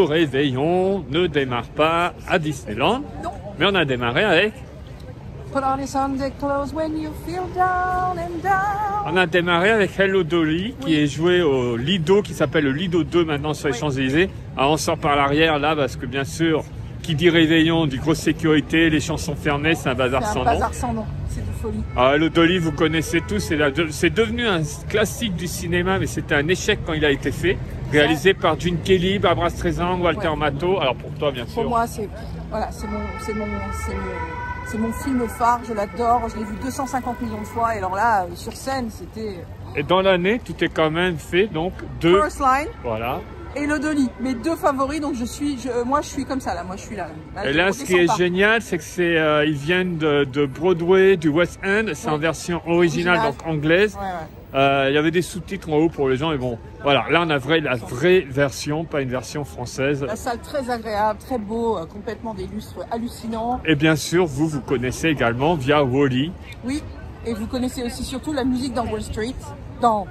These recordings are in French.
réveillon ne démarre pas à Disneyland, Non. mais on a démarré avec... Put on your Sunday clothes when you feel down and down. On a démarré avec Hello Dolly, qui est joué au Lido, qui s'appelle le Lido 2 maintenant sur les Champs-Élysées. Alors on sort par l'arrière là, parce que bien sûr, qui dit réveillon, dit grosse sécurité, les chansons fermées, c'est un bazar sans nom. C'est un bazar sans nom, c'est de folie. Alors Hello Dolly, vous connaissez tous, c'est devenu un classique du cinéma, mais c'était un échec quand il a été fait. Réalisé par Gene Kelly, Barbra Streisand, Walter Matthau. Alors pour toi, bien sûr. Pour moi, c'est voilà, c'est mon film phare, je l'adore, je l'ai vu 250 millions de fois et alors là, sur scène, c'était... Et dans l'année, tout est quand même fait, donc de... First Line voilà. et Le Dolly, mes deux favoris, donc moi je suis comme ça là, moi je suis là. Et là, ce qui est génial, c'est que ils viennent de Broadway, du West End, c'est en version originale, donc anglaise. Ouais, ouais. Il y avait des sous-titres en haut pour les gens, mais bon, voilà, là on a la vraie version, pas une version française. La salle très agréable, très beau, complètement des lustres hallucinants. Et bien sûr, vous connaissez également via Wall-E. Oui, et vous connaissez aussi surtout la musique dans Wall Street, dans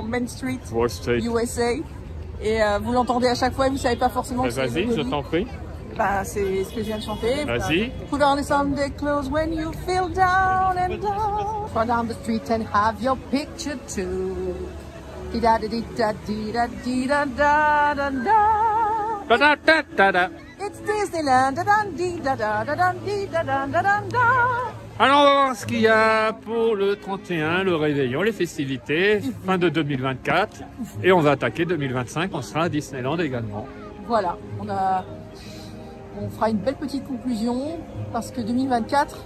Main Street, Wall Street. USA. Et vous l'entendez à chaque fois et vous savez pas forcément que c'est Vas-y, je t'en prie. Bah, c'est ce que je viens de chanter. Vas-y. Put on your Sunday clothes when you feel down and down. Run down the street and have your picture too. Da da da da da da da da. Ta-da-ta-ta-da. It's Disneyland. Da da da da da da da da da. Alors on va voir ce qu'il y a pour le 31, le réveillon, les festivités, fin de 2024. Et on va attaquer 2025, on sera à Disneyland également. Voilà, on fera une belle petite conclusion parce que 2024,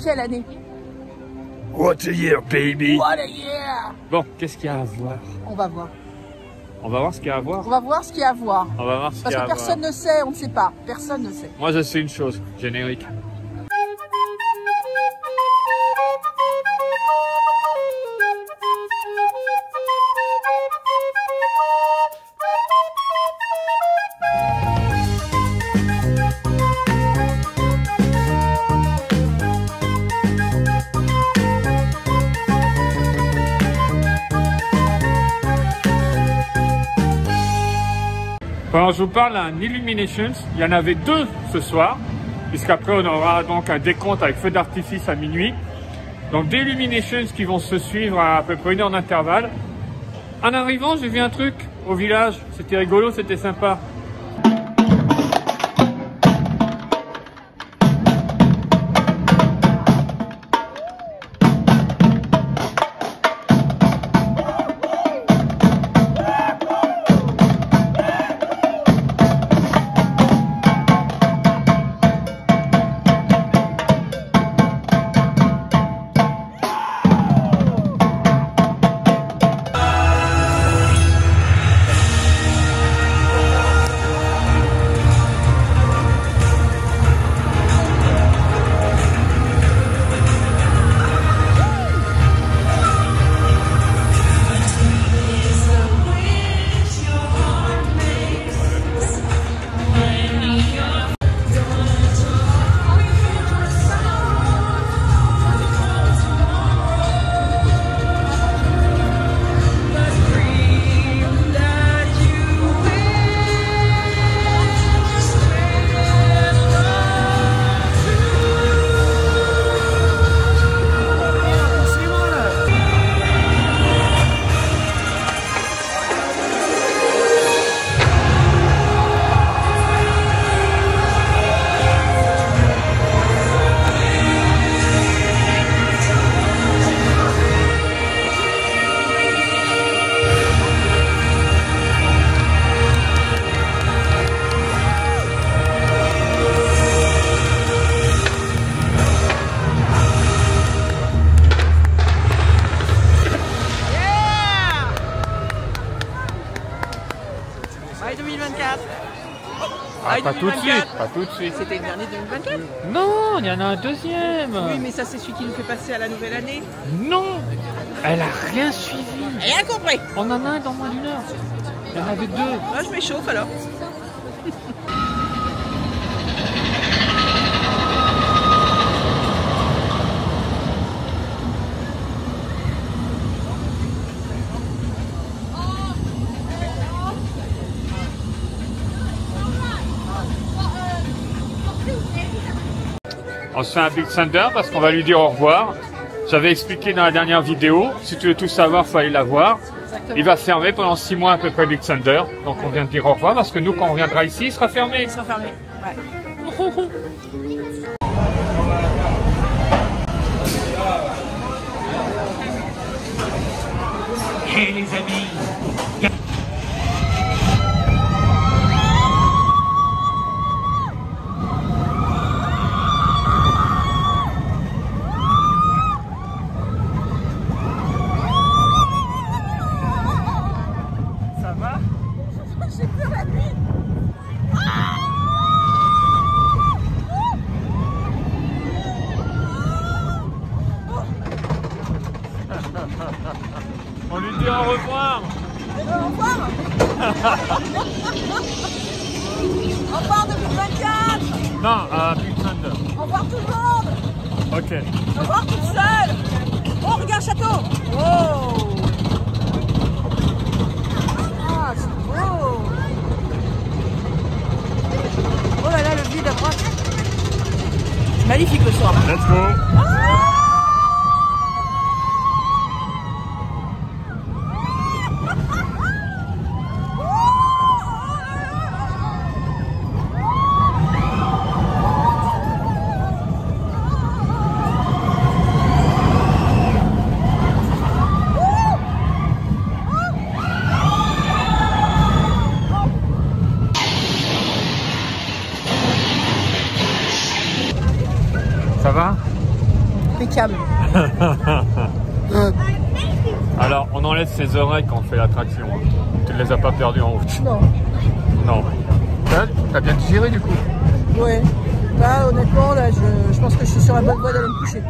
quelle année! What a year, baby! What a year! Bon, qu'est-ce qu'il y a à voir? On va voir. On va voir ce qu'il y a à voir. On va voir ce qu'il y a à voir. On va voir ce qu'il Parce y a que à voir. personne ne sait, on ne sait pas. Personne ne sait. Moi, je sais une chose, générique. Pendant que je vous parle d'un Illuminations, il y en avait deux ce soir, puisqu'après on aura donc un décompte avec feu d'artifice à minuit. Donc des Illuminations qui vont se suivre à peu près 1 heure d'intervalle. En arrivant, j'ai vu un truc au village, c'était rigolo, c'était sympa. Allez 2024. Ah, pas tout de suite, pas tout de suite. C'était le dernier 2024. Non, il y en a un deuxième. Oui, mais ça c'est celui qui nous fait passer à la nouvelle année. Non, elle a rien suivi. Rien compris. On en a un dans moins d'1 heure. Il y en avait deux. Moi je m'échauffe alors. On se fait un Big Thunder parce qu'on va lui dire au revoir. J'avais expliqué dans la dernière vidéo, si tu veux tout savoir, il faut aller la voir. Exactement. Il va fermer pendant 6 mois à peu près Big Thunder. Donc on vient de dire au revoir parce que nous, quand on reviendra ici, il sera fermé. Il sera fermé. Ouais. Hey les amis, Ça va? J'ai peur la nuit. On lui dit au revoir. Au revoir. Au revoir 2024. Non, Big Thunder. Au revoir tout le monde. Ok. Au revoir toute seule. Oh, regarde château. Oh. Ah, c'est beau. Oh là là, le vide à droite. C'est magnifique le soir. Let's go. Ça va? Impeccable. Alors, on enlève ses oreilles quand on fait l'attraction. Tu ne les as pas perdues en route? Non. Non. T'as bien digéré du coup? Ouais. Là, honnêtement, là, je pense que je suis sur la bonne voie d'aller me coucher.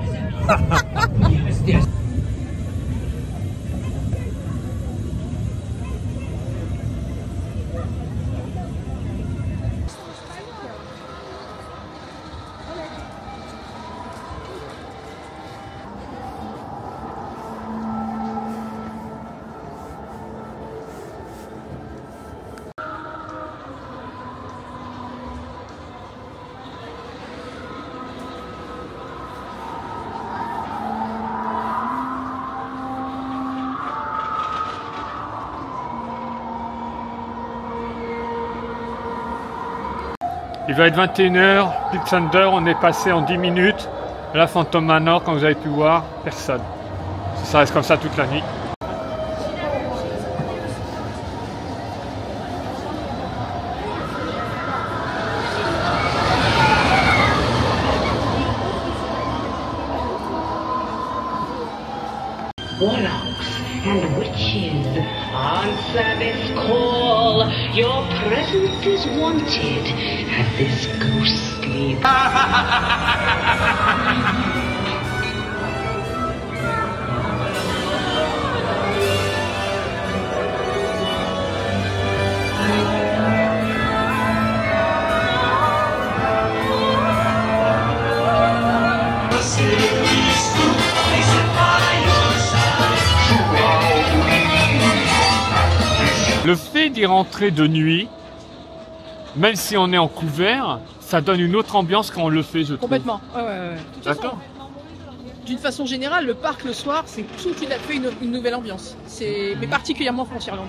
Il va être 21h, Big Thunder, on est passé en 10 minutes. Là, Phantom Manor, comme vous avez pu voir, personne. Ça reste comme ça toute la nuit. Warlocks and witches, answer this call. Your presence is wanted at this ghostly... Le fait d'y rentrer de nuit, même si on est en couvert, ça donne une autre ambiance quand on le fait, je trouve. Complètement. Ouais. De toute façon, D'accord. d'une façon générale, le parc le soir, c'est tout qui a fait une nouvelle ambiance. Mais particulièrement Frontierland.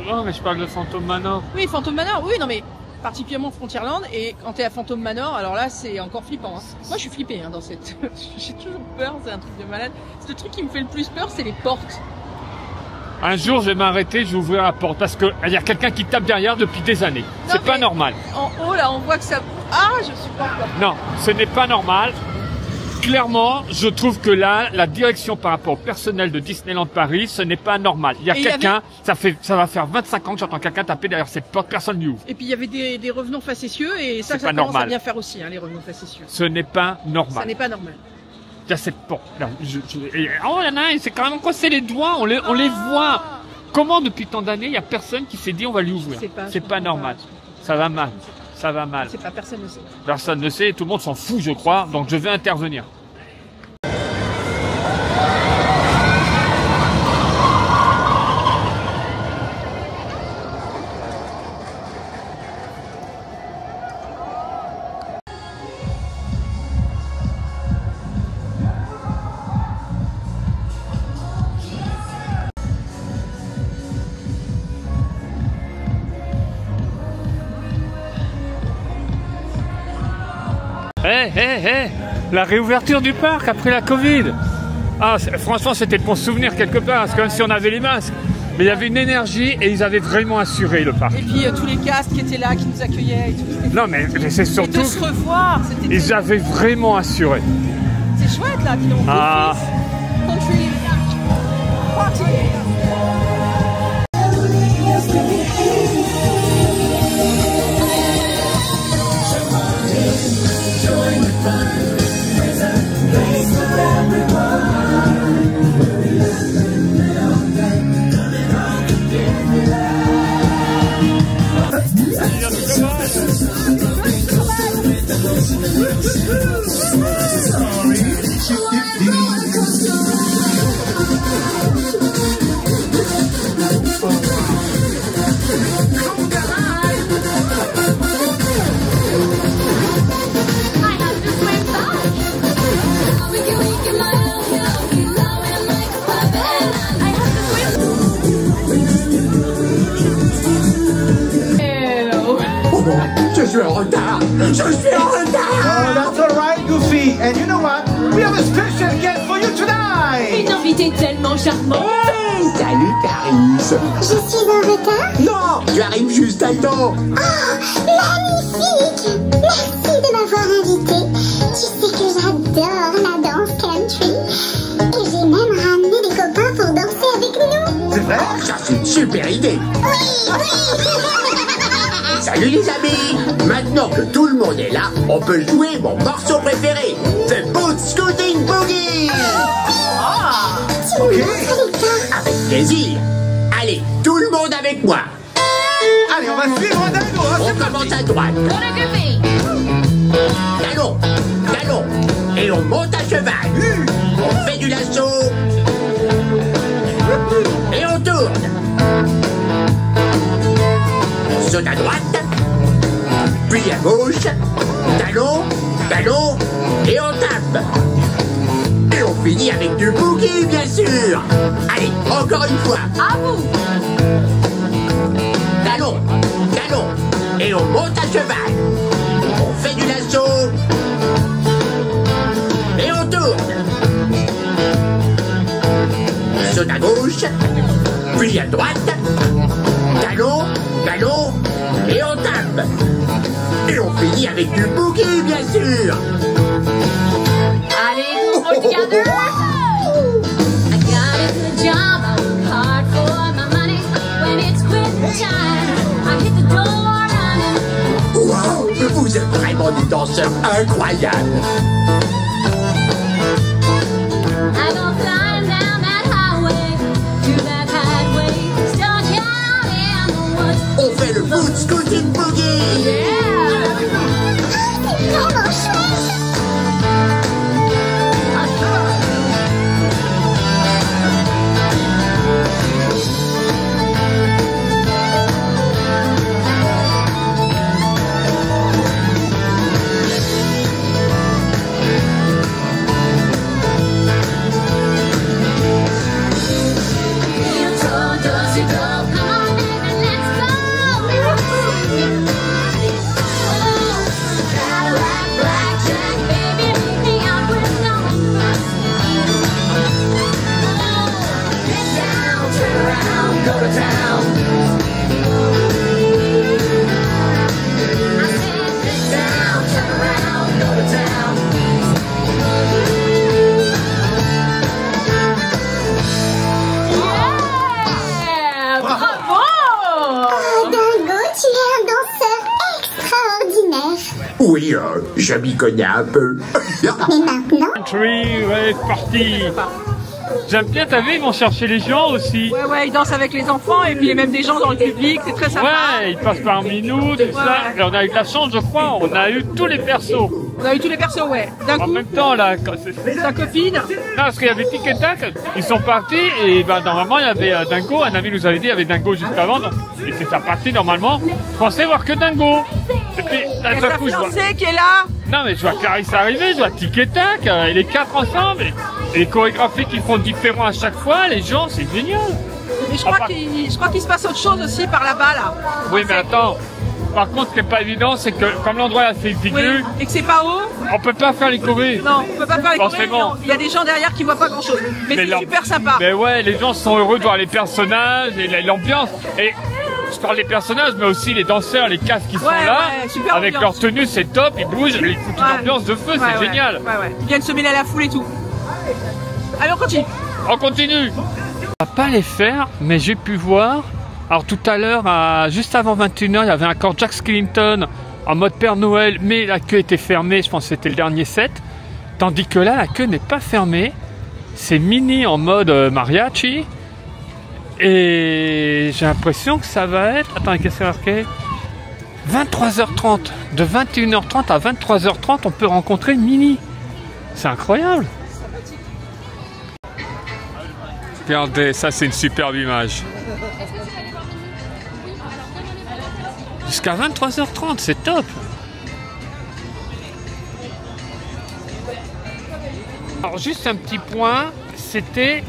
Non, mais je parle de Phantom Manor. Oui, Phantom Manor, oui, non mais particulièrement Frontierland. Et quand t'es à Phantom Manor, alors là, c'est encore flippant. Hein. Moi, je suis flippée dans cette. J'ai toujours peur, c'est un truc de malade. Le truc qui me fait le plus peur, c'est les portes. Un jour, je vais m'arrêter, je vais ouvrir la porte parce qu'il y a quelqu'un qui tape derrière depuis des années. C'est pas normal. En haut, là, on voit que ça. Ah, je supporte pas. Non, ce n'est pas normal. Clairement, je trouve que là, la direction par rapport au personnel de Disneyland Paris, ce n'est pas normal. Il y a quelqu'un, ça va faire 25 ans que j'entends quelqu'un taper derrière ses portes, personne n'y ouvre. Et puis il y avait des revenants facétieux et ça commence normal. à bien faire aussi, hein, les revenants facétieux. Ce n'est pas normal. Ça n'est pas normal. Il y a cette porte là. Oh, il y en a un, c'est quand même cassé les doigts, on les voit. Comment depuis tant d'années, il n'y a personne qui s'est dit on va lui ouvrir? C'est pas normal. Ça va mal. Ça va mal. C'est pas, personne ne sait. Personne ne sait, tout le monde s'en fout, je crois, donc je vais intervenir. La réouverture du parc après la Covid. Ah, franchement, c'était pour se souvenir quelque part, c'est comme si on avait les masques. Mais il y avait une énergie et ils avaient vraiment assuré le parc. Et puis tous les castes qui étaient là, qui nous accueillaient et tout. Non, mais c'est surtout... Et de se revoir, c'était... Ils avaient vraiment assuré. C'est chouette là, puis on country party. Je suis en retard! Je suis en retard! Oh, that's alright, Goofy. And you know what? We have a special guest for you tonight! Une invitée tellement charmante. Hey, salut Caris! Je suis en retard? Non! Tu arrives juste à temps! Oh, magnifique! Merci de m'avoir invité. Tu sais que j'adore la danse country. Et j'ai même ramené des copains pour danser avec nous. C'est vrai? Oh, ça c'est une super idée! Oui, oui! Salut les amis! Maintenant que tout le monde est là, on peut jouer mon morceau préféré, The Boot Scooting Boogie! Tu me montres les pas. Avec plaisir! Allez, tout le monde avec moi! Allez, on va suivre Dingo, hein, On c'est parti. commence à droite. Galon, galon, et on monte à cheval. On fait du lasso. Et on tourne. On saute à droite, puis à gauche. Talon, talon, et on tape. Et on finit avec du boogie, bien sûr. Allez, encore une fois. À vous. Talon, talon, et on monte à cheval. On fait du lasso. Et on tourne. On saute à gauche, puis à droite. Talon, talon, et on tape. Et on finit avec du boogie, bien sûr. Allez, all together. I got a good job, I work hard for my money. When it's quitting time, I hit the door running. Wow, vous êtes vraiment des danseurs incroyables. I go flying down that highway to that highway. Start counting on the woods. On fait le Boot Scooting Boogie. Yeah. C'est vraiment chouette. Oui, je m'y connais un peu. Mais maintenant, Country, ouais, parti. J'aime bien, t'as vu, ils vont chercher les gens aussi. Ouais, ils dansent avec les enfants et puis même des gens dans le public, c'est très sympa. Ouais, ils passent parmi nous, tout ça. Et on a eu de la chance, je crois, on a eu tous les persos. On a eu tous les persos, ouais. D'un En coup, même temps, là, quand c'est... sa copine. Non, parce qu'il y avait Tic et Tac, ils sont partis et ben, normalement il y avait Dingo, un ami nous avait dit il y avait Dingo juste avant, donc il était parti normalement. Je pensais voir que Dingo. Et puis d'un Et seul sa coup je vois. fiancée qui est là. Non mais je vois Clarisse arriver, je vois Tic et Tac, et les quatre ensemble, et les chorégraphies qui font différents à chaque fois, les gens, c'est génial. Mais je crois qu'il se passe autre chose aussi par là-bas, là. Oui mais attends, Par contre, ce qui n'est pas évident, c'est que comme l'endroit est assez exigu, et que c'est pas haut, on peut pas faire les chorés. non, on peut pas faire les chorés, Forcément. il y a des gens derrière qui voient pas grand chose. Mais c'est super sympa. Mais ouais, les gens sont heureux de voir les personnages et l'ambiance. Et je parle des personnages, mais aussi les danseurs, les casques qui sont là, super avec ambiance. leur tenue, c'est top, ils bougent, ils foutent une ambiance de feu, c'est génial. Ils viennent se mêler à la foule et tout. Allez, on continue. On continue. On va pas les faire, mais j'ai pu voir. Alors tout à l'heure, juste avant 21h, il y avait encore Jack Skellington en mode Père Noël, mais la queue était fermée, je pense que c'était le dernier set. Tandis que là, la queue n'est pas fermée. C'est Minnie en mode mariachi. Et j'ai l'impression que ça va être... Attends, qu'est-ce que c'est marqué ? 23h30. De 21h30 à 23h30, on peut rencontrer Minnie. C'est incroyable. Regardez, ça c'est une superbe image. Jusqu'à 23h30, c'est top. Alors juste un petit point, c'était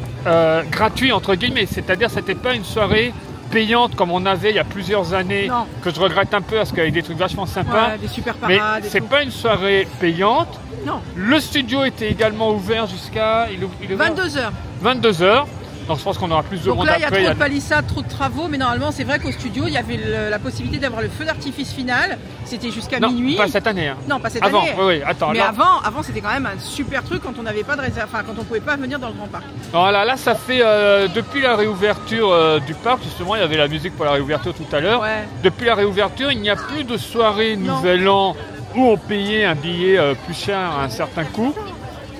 gratuit entre guillemets, c'est-à-dire c'était pas une soirée payante comme on avait il y a plusieurs années, non. Que je regrette un peu parce qu'il y avait des trucs vachement sympas. Ouais, des super parades, mais c'est pas une soirée payante. Non. Le studio était également ouvert jusqu'à 22h. 22h. Donc je pense qu'on aura plus de monde Donc là, il y a après. trop de palissades, trop de travaux, mais normalement, c'est vrai qu'au studio, il y avait la possibilité d'avoir le feu d'artifice final. C'était jusqu'à minuit. Pas cette année. Hein. Non, pas cette année. Oui, attends. Mais là... avant, c'était quand même un super truc quand on n'avait pas de réserve, enfin quand on pouvait pas venir dans le grand parc. Voilà, là, ça fait depuis la réouverture du parc, justement, il y avait la musique pour la réouverture tout à l'heure. Ouais. Depuis la réouverture, il n'y a plus de soirée Nouvel An où on payait un billet plus cher à un certain coût.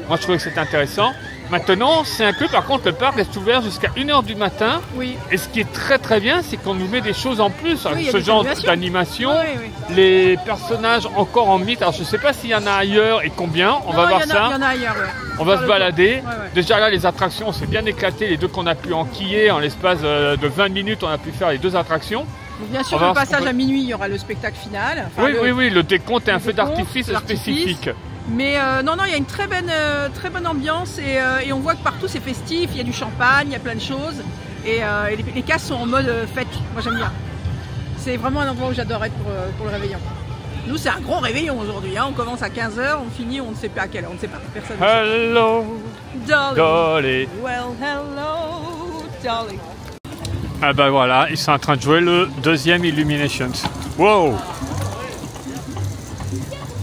Moi, je trouvais que c'était intéressant. Maintenant, c'est inclus. Par contre, le parc reste ouvert jusqu'à 1h du matin. Oui. Et ce qui est très très bien, c'est qu'on nous met des choses en plus. Oui, ce genre d'animation. Oui. Les personnages encore en mythe. Alors, je ne sais pas s'il y en a ailleurs et combien. On va voir ça. Il y en a ailleurs, On va se balader. Ouais. Déjà là, les attractions, on s'est bien éclaté. Les deux qu'on a pu enquiller en l'espace de 20 minutes, on a pu faire les deux attractions. Donc, bien sûr, le passage à minuit, il y aura le spectacle final. Enfin, oui, le décompte et un feu d'artifice spécifique. Mais non, il y a une très bonne ambiance et on voit que partout c'est festif, il y a du champagne, il y a plein de choses et les cases sont en mode fête, moi j'aime bien. C'est vraiment un endroit où j'adore être pour le réveillon. Nous c'est un gros réveillon aujourd'hui, hein. On commence à 15h, on finit on ne sait pas à quelle heure, on ne sait pas, personne ne sait. Hello, Dolly. Well, hello, Dolly. Ah bah voilà, ils sont en train de jouer le deuxième Illuminations. Wow!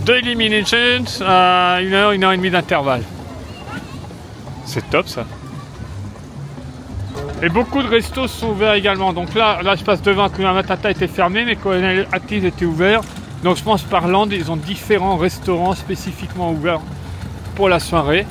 Deux Illuminations à 1h, 1h30 d'intervalle. C'est top ça. Et beaucoup de restos sont ouverts également. Donc là je passe devant que Matata était fermé, mais Colonel Active était ouvert. Donc je pense par land, ils ont différents restaurants spécifiquement ouverts pour la soirée.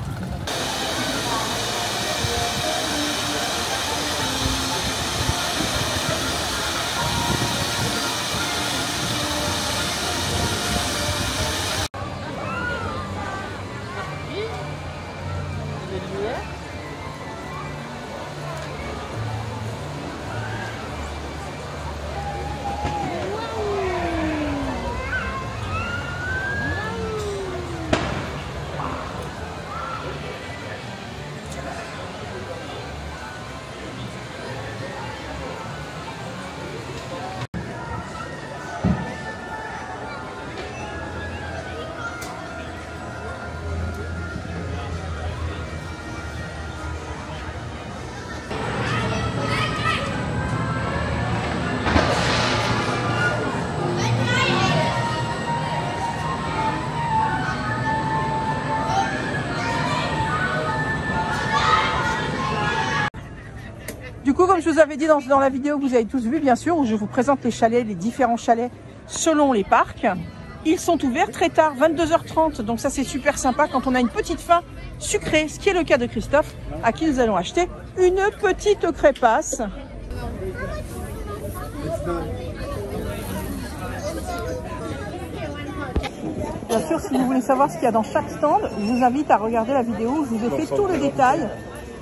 Du coup, comme je vous avais dit dans la vidéo que vous avez tous vu, bien sûr, où je vous présente les chalets, les différents chalets selon les parcs, ils sont ouverts très tard, 22h30. Donc ça, c'est super sympa quand on a une petite faim sucrée, ce qui est le cas de Christophe, à qui nous allons acheter une petite crépasse. Bien sûr, si vous voulez savoir ce qu'il y a dans chaque stand, je vous invite à regarder la vidéo où je vous ai fait tout le détail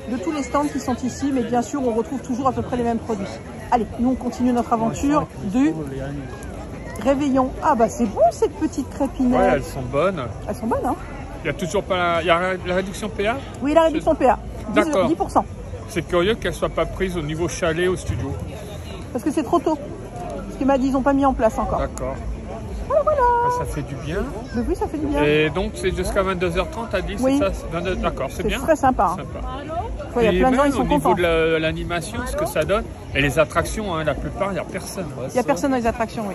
de tous les stands qui sont ici, mais bien sûr on retrouve toujours à peu près les mêmes produits. Allez, nous on continue notre aventure du réveillon. Ah bah c'est bon cette petite crépinette. Ouais, elles sont bonnes. Elles sont bonnes, hein. Il y a toujours pas il y a la réduction PA? Oui, la réduction PA. D'accord. 10%. C'est curieux qu'elle soit pas prise au niveau chalet au studio. Parce que c'est trop tôt. Parce que m'a dit, ils n'ont pas mis en place encore. D'accord. Voilà, voilà. Ça fait du bien. Mais oui, ça fait du bien. Et donc c'est jusqu'à 22h30, t'as dit, Oui. c'est ça? D'accord, c'est bien. C'est très sympa. Hein. Sympa. Il y a plein de gens, ils sont au niveau contents. de l'animation, ce que ça donne, et les attractions, hein, la plupart, il n'y a personne. Il n'y a personne dans les attractions, oui.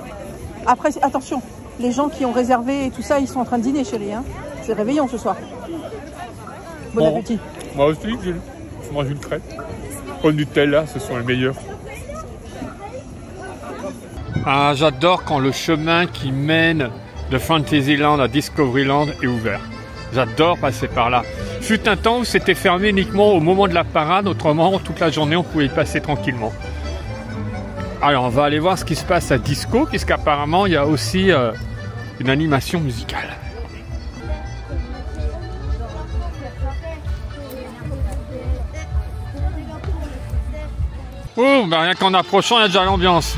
Après, attention, les gens qui ont réservé et tout ça, ils sont en train de dîner, chérie. Hein. C'est réveillon ce soir. Bon appétit. Moi aussi, je mange une crêpe. Au Nutella, ce sont les meilleurs. Ah, j'adore quand le chemin qui mène de Fantasyland à Discoveryland est ouvert. J'adore passer par là. Fut un temps où c'était fermé uniquement au moment de la parade, autrement toute la journée on pouvait y passer tranquillement. Alors on va aller voir ce qui se passe à Disco, puisqu'apparemment il y a aussi une animation musicale. Oh, bah rien qu'en approchant il y a déjà l'ambiance.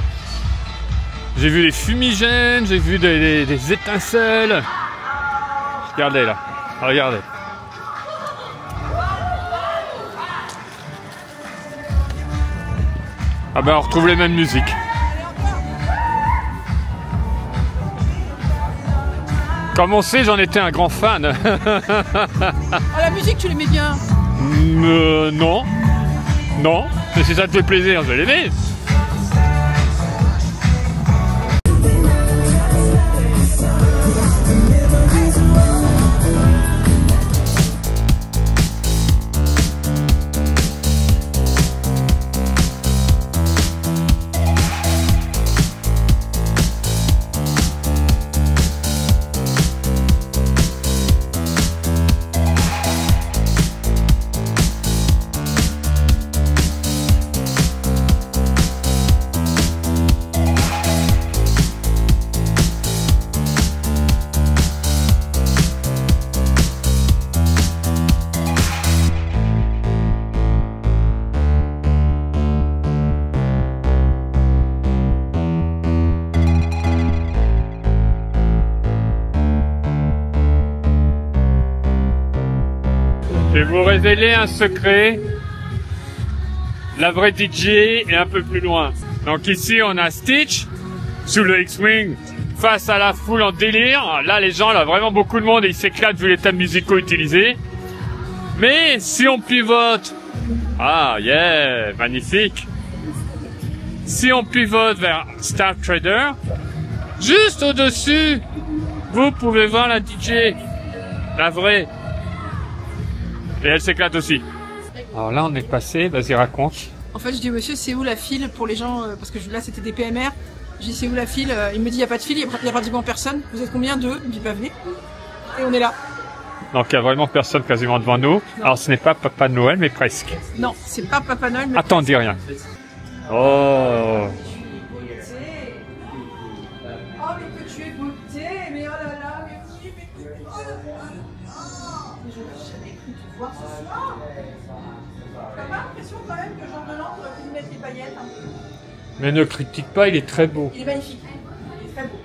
J'ai vu des fumigènes, j'ai vu des étincelles. Regardez là, regardez. Ah ben on retrouve les mêmes musiques. Comme on sait, j'en étais un grand fan. Ah, la musique, tu l'aimais bien? Non. Non, mais si ça te fait plaisir, je vais l'aimer. Je vais vous révéler un secret. La vraie DJ est un peu plus loin. Donc ici, on a Stitch sous le X-Wing face à la foule en délire. Là, les gens, là, vraiment beaucoup de monde et ils s'éclatent vu les thèmes musicaux utilisés. Mais si on pivote, ah yeah, magnifique. Si on pivote vers Star Trader, juste au-dessus, vous pouvez voir la DJ, la vraie. Et elle s'éclate aussi. Alors là, on est passé, vas-y raconte. En fait, je dis au monsieur, c'est où la file pour les gens, parce que là, c'était des PMR. Je dis, c'est où la file? Il me dit, il n'y a pas de file, il n'y a pratiquement personne. Vous êtes combien? Deux? Il me dit, bah venez. Et on est là. Donc il n'y a vraiment personne quasiment devant nous. Non. Alors ce n'est pas Papa Noël, mais presque. Non, c'est pas Papa Noël, mais attends, dis rien. Oh. Oh, mais que tu es beauté, mais oh là là, mais oui, mais oh là là. Mais je n'ai jamais cru te voir ce soir. T'as pas l'impression quand même que Jean Deland aurait pu mettre les paillettes un peu? Mais ne critique pas, il est très beau. Il est magnifique, il est très beau,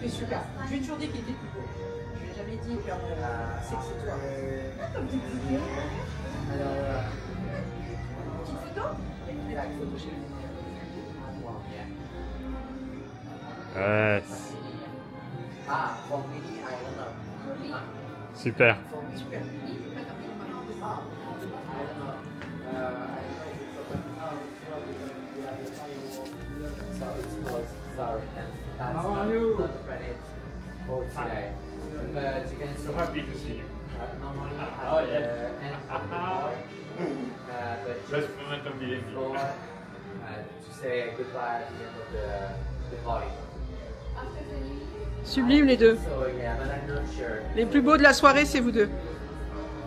il est super. Je lui ai toujours dit qu'il était plus beau. Je lui ai jamais dit que c'est toi. Comme tu dis. Petite photo? La petite photo chez lui. Ouais. Super. Super. How are you? So happy to see you. Oh yeah. Best moment of the evening. To say goodbye at the end of the party. Sublime les deux. So yeah, but I'm not sure. Les plus beaux de la soirée, c'est vous deux.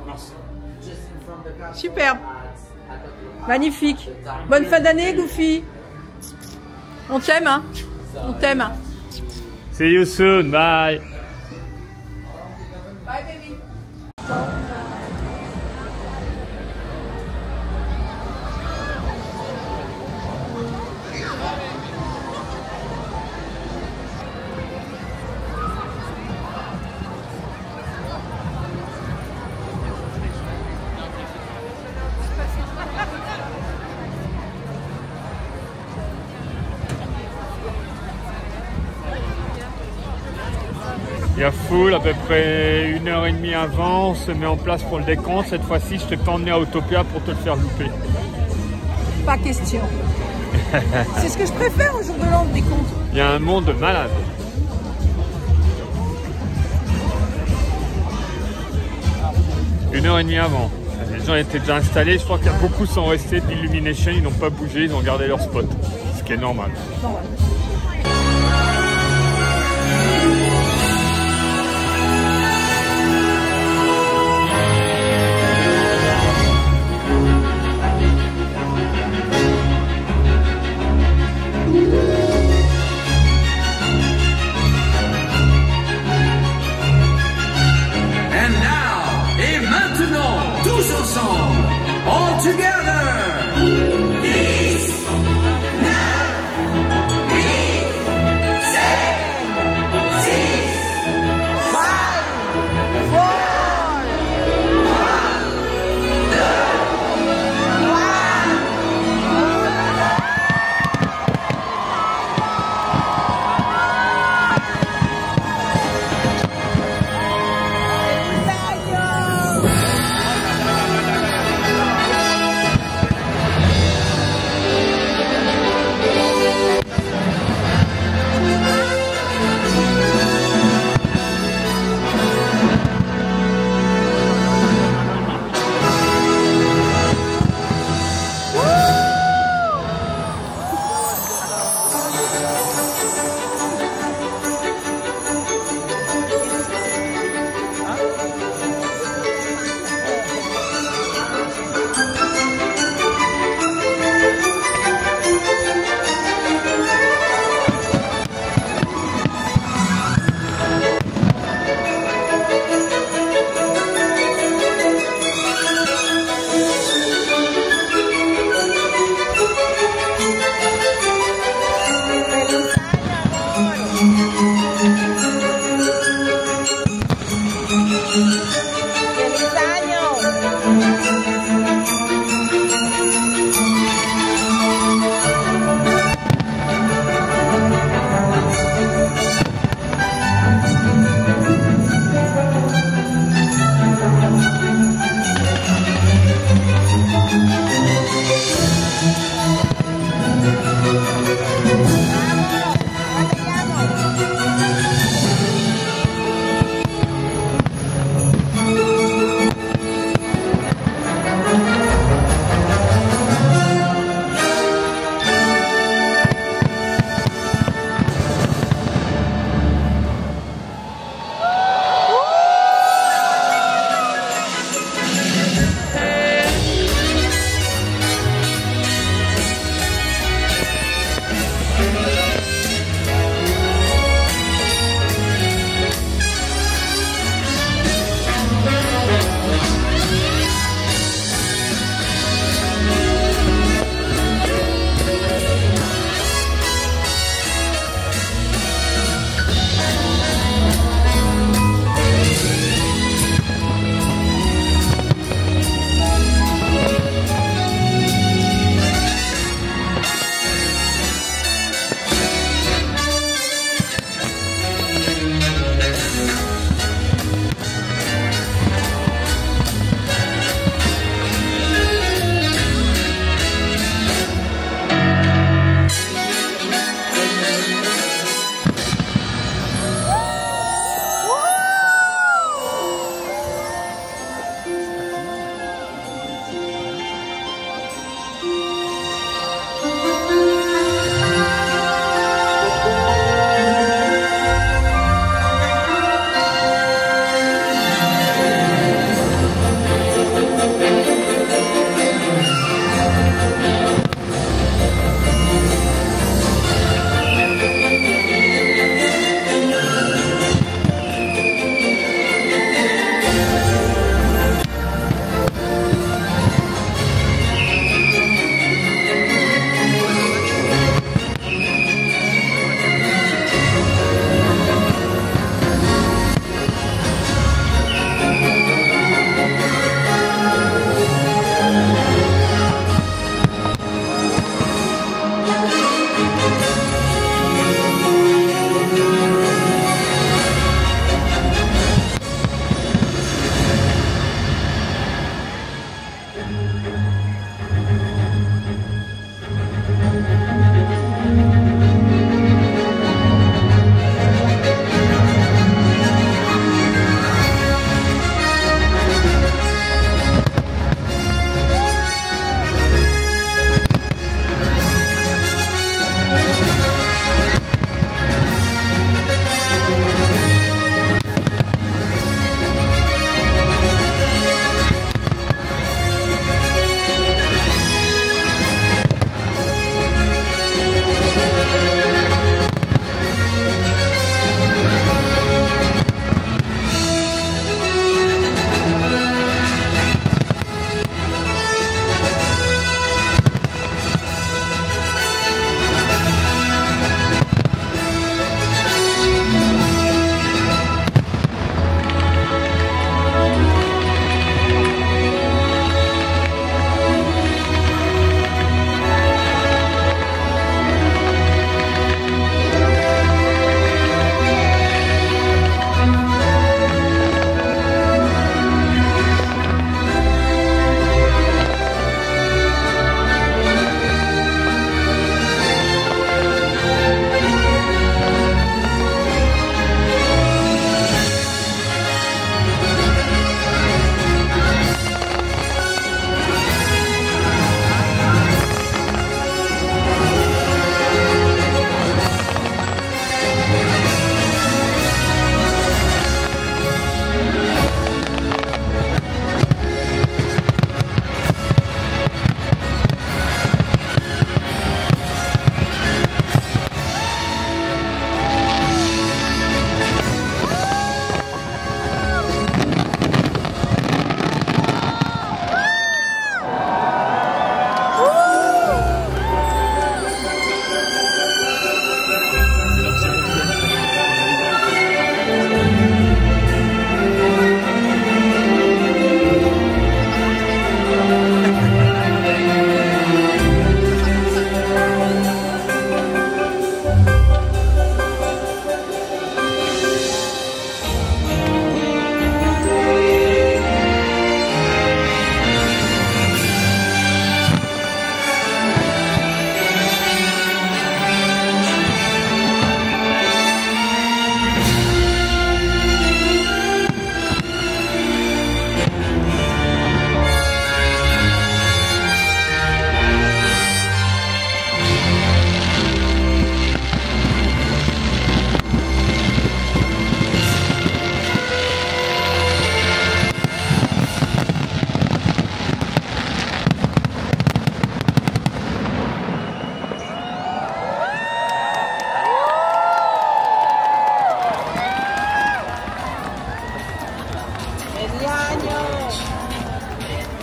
Merci. Just in front of the car. Superbe. Magnifique. Bonne fin d'année, Goofy. On t'aime, hein? On t'aime. See you soon. Bye. Bye, baby. Il y a full à peu près 1h30 avant, on se met en place pour le décompte. Cette fois-ci, je t'ai pas emmené à Autopia pour te le faire louper. Pas question. C'est ce que je préfère au jour de l'an, le décompte. Il y a un monde de malade. Une heure et demie avant. Les gens étaient déjà installés. Je crois qu'il y a beaucoup qui sont restés d'Illumination. Ils n'ont pas bougé, ils ont gardé leur spot. Ce qui est normal. All together! Peace! Love!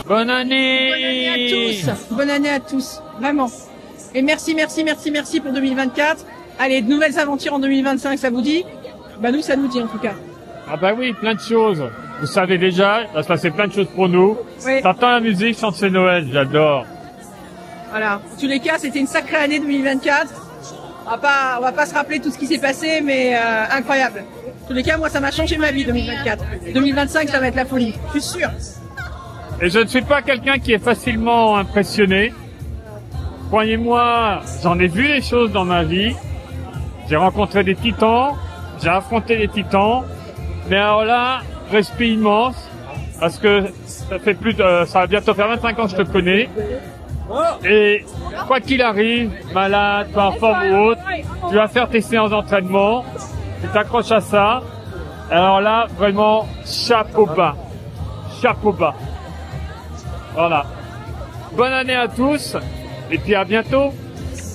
Bonne année! Bonne année à tous. Bonne année à tous. Vraiment. Et merci pour 2024. Allez, de nouvelles aventures en 2025, ça vous dit? Bah nous, ça nous dit en tout cas. Ah bah oui, plein de choses. Vous savez déjà, il va se passer plein de choses pour nous. Oui. T'entends la musique, chante c'est Noël, j'adore. Voilà. En tous les cas, c'était une sacrée année 2024. On va pas se rappeler tout ce qui s'est passé, mais incroyable. En tous les cas, moi, ça m'a changé ma vie 2024. 2025, ça va être la folie. Je suis sûr. Et je ne suis pas quelqu'un qui est facilement impressionné. Croyez-moi, j'en ai vu des choses dans ma vie. J'ai rencontré des titans, j'ai affronté des titans. Mais alors là, respect immense, parce que ça va bientôt faire 25 ans que je te connais. Et quoi qu'il arrive, malade, pas en forme ou autre, tu vas faire tes séances d'entraînement, tu t'accroches à ça. Alors là, vraiment, chapeau bas. Chapeau bas. Voilà. Bonne année à tous, et puis à bientôt.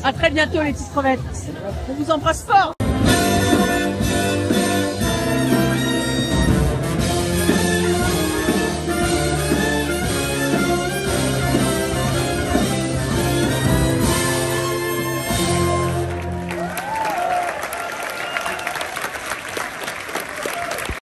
À très bientôt, les petites crevettes. On vous embrasse fort.